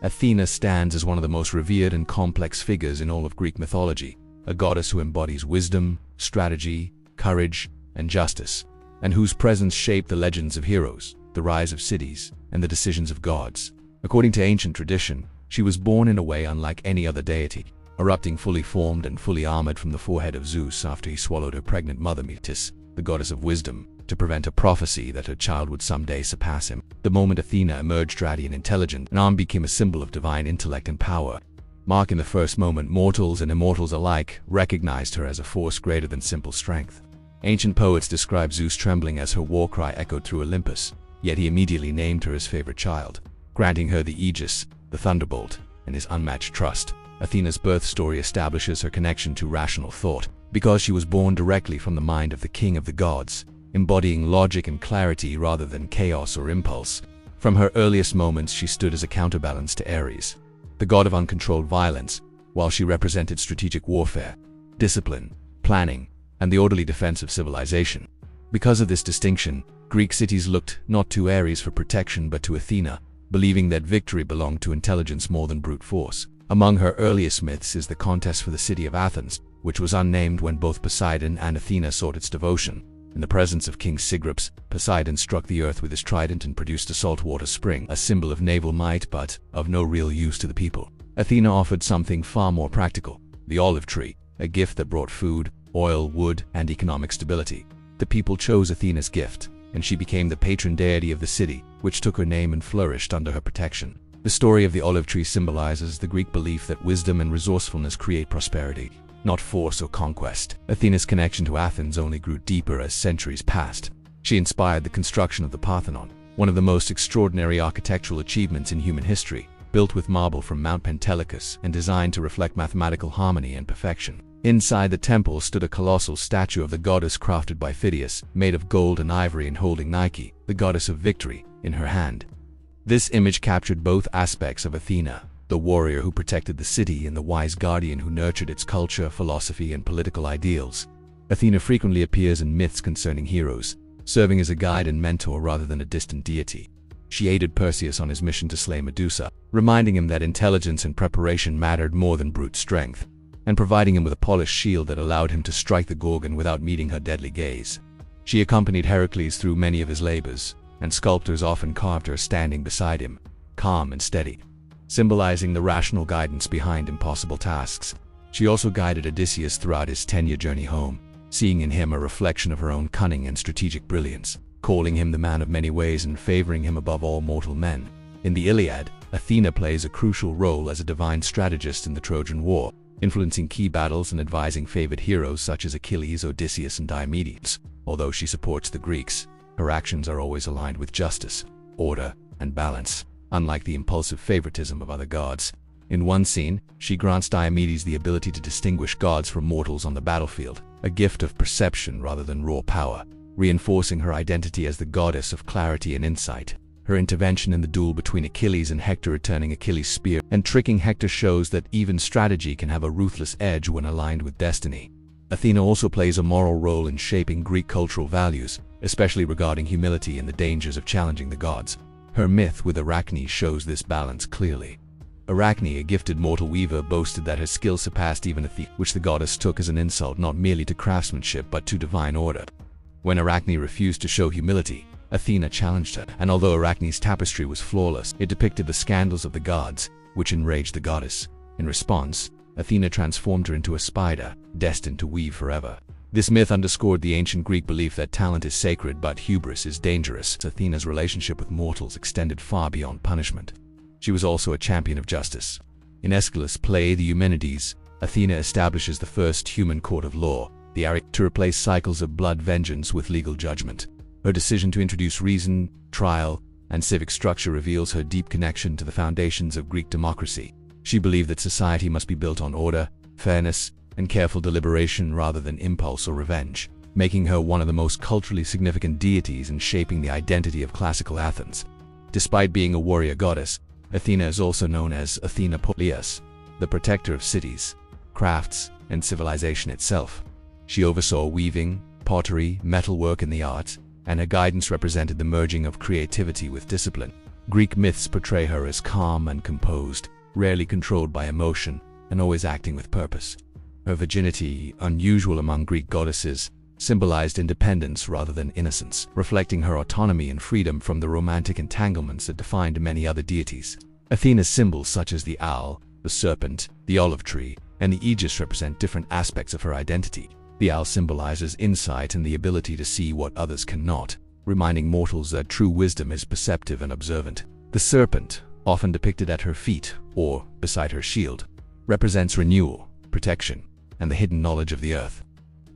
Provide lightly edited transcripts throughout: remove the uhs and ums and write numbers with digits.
Athena stands as one of the most revered and complex figures in all of Greek mythology, a goddess who embodies wisdom, strategy, courage, and justice, and whose presence shaped the legends of heroes, the rise of cities, and the decisions of gods. According to ancient tradition, she was born in a way unlike any other deity, erupting fully formed and fully armored from the forehead of Zeus after he swallowed her pregnant mother Metis, the goddess of wisdom, to prevent a prophecy that her child would someday surpass him. The moment Athena emerged radiant and intelligent, an arm became a symbol of divine intellect and power. Marking the first moment, mortals and immortals alike recognized her as a force greater than simple strength. Ancient poets describe Zeus trembling as her war cry echoed through Olympus, yet he immediately named her his favorite child, granting her the Aegis, the thunderbolt, and his unmatched trust. Athena's birth story establishes her connection to rational thought, because she was born directly from the mind of the king of the gods, embodying logic and clarity rather than chaos or impulse. From her earliest moments, she stood as a counterbalance to Ares, the god of uncontrolled violence, while she represented strategic warfare, discipline, planning, and the orderly defense of civilization. Because of this distinction, Greek cities looked not to Ares for protection but to Athena, believing that victory belonged to intelligence more than brute force. Among her earliest myths is the contest for the city of Athens, which was unnamed when both Poseidon and Athena sought its devotion. In the presence of King Cygrips, Poseidon struck the earth with his trident and produced a saltwater spring, a symbol of naval might but of no real use to the people. Athena offered something far more practical, the olive tree, a gift that brought food, oil, wood, and economic stability. The people chose Athena's gift, and she became the patron deity of the city, which took her name and flourished under her protection. The story of the olive tree symbolizes the Greek belief that wisdom and resourcefulness create prosperity, not force or conquest. Athena's connection to Athens only grew deeper as centuries passed. She inspired the construction of the Parthenon, one of the most extraordinary architectural achievements in human history, built with marble from Mount Pentelicus and designed to reflect mathematical harmony and perfection. Inside the temple stood a colossal statue of the goddess crafted by Phidias, made of gold and ivory and holding Nike, the goddess of victory, in her hand. This image captured both aspects of Athena, the warrior who protected the city and the wise guardian who nurtured its culture, philosophy, and political ideals. Athena frequently appears in myths concerning heroes, serving as a guide and mentor rather than a distant deity. She aided Perseus on his mission to slay Medusa, reminding him that intelligence and preparation mattered more than brute strength, and providing him with a polished shield that allowed him to strike the Gorgon without meeting her deadly gaze. She accompanied Heracles through many of his labors, and sculptors often carved her standing beside him, calm and steady, symbolizing the rational guidance behind impossible tasks. She also guided Odysseus throughout his 10-year journey home, seeing in him a reflection of her own cunning and strategic brilliance, calling him the man of many ways and favoring him above all mortal men. In the Iliad, Athena plays a crucial role as a divine strategist in the Trojan War, influencing key battles and advising favored heroes such as Achilles, Odysseus, and Diomedes. Although she supports the Greeks, her actions are always aligned with justice, order, and balance, unlike the impulsive favoritism of other gods. In one scene, she grants Diomedes the ability to distinguish gods from mortals on the battlefield, a gift of perception rather than raw power, reinforcing her identity as the goddess of clarity and insight. Her intervention in the duel between Achilles and Hector, returning Achilles' spear and tricking Hector, shows that even strategy can have a ruthless edge when aligned with destiny. Athena also plays a moral role in shaping Greek cultural values, especially regarding humility and the dangers of challenging the gods. Her myth with Arachne shows this balance clearly. Arachne, a gifted mortal weaver, boasted that her skill surpassed even Athena, which the goddess took as an insult not merely to craftsmanship but to divine order. When Arachne refused to show humility, Athena challenged her, and although Arachne's tapestry was flawless, it depicted the scandals of the gods, which enraged the goddess. In response, Athena transformed her into a spider, destined to weave forever. This myth underscored the ancient Greek belief that talent is sacred but hubris is dangerous. Athena's relationship with mortals extended far beyond punishment. She was also a champion of justice. In Aeschylus' play The Eumenides, Athena establishes the first human court of law, the Aric, to replace cycles of blood vengeance with legal judgment. Her decision to introduce reason, trial, and civic structure reveals her deep connection to the foundations of Greek democracy. She believed that society must be built on order, fairness, and careful deliberation rather than impulse or revenge, making her one of the most culturally significant deities and shaping the identity of classical Athens. Despite being a warrior goddess, Athena is also known as Athena Polias, the protector of cities, crafts, and civilization itself. She oversaw weaving, pottery, metalwork, and the arts, and her guidance represented the merging of creativity with discipline. Greek myths portray her as calm and composed, rarely controlled by emotion, and always acting with purpose. Her virginity, unusual among Greek goddesses, symbolized independence rather than innocence, reflecting her autonomy and freedom from the romantic entanglements that defined many other deities. Athena's symbols such as the owl, the serpent, the olive tree, and the aegis represent different aspects of her identity. The owl symbolizes insight and the ability to see what others cannot, reminding mortals that true wisdom is perceptive and observant. The serpent, often depicted at her feet or beside her shield, represents renewal, protection, and the hidden knowledge of the earth.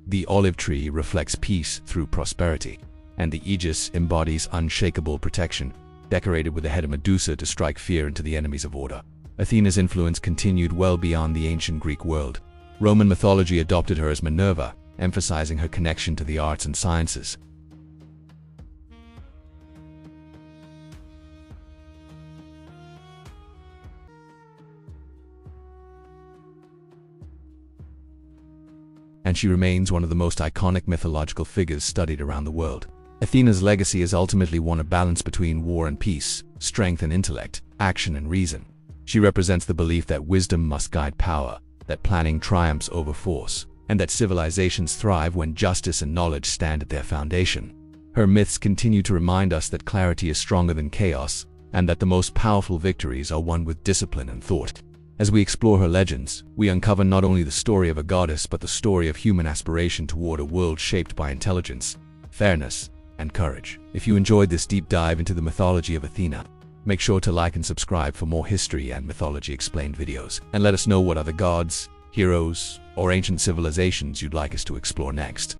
The olive tree reflects peace through prosperity, and the aegis embodies unshakable protection, decorated with the head of Medusa to strike fear into the enemies of order. Athena's influence continued well beyond the ancient Greek world. Roman mythology adopted her as Minerva, emphasizing her connection to the arts and sciences. And she remains one of the most iconic mythological figures studied around the world. Athena's legacy is ultimately one of balance between war and peace, strength and intellect, action and reason. She represents the belief that wisdom must guide power, that planning triumphs over force, and that civilizations thrive when justice and knowledge stand at their foundation. Her myths continue to remind us that clarity is stronger than chaos, and that the most powerful victories are won with discipline and thought. As we explore her legends, we uncover not only the story of a goddess but the story of human aspiration toward a world shaped by intelligence, fairness, and courage. If you enjoyed this deep dive into the mythology of Athena, make sure to like and subscribe for more history and mythology explained videos, and let us know what other gods, heroes, or ancient civilizations you'd like us to explore next.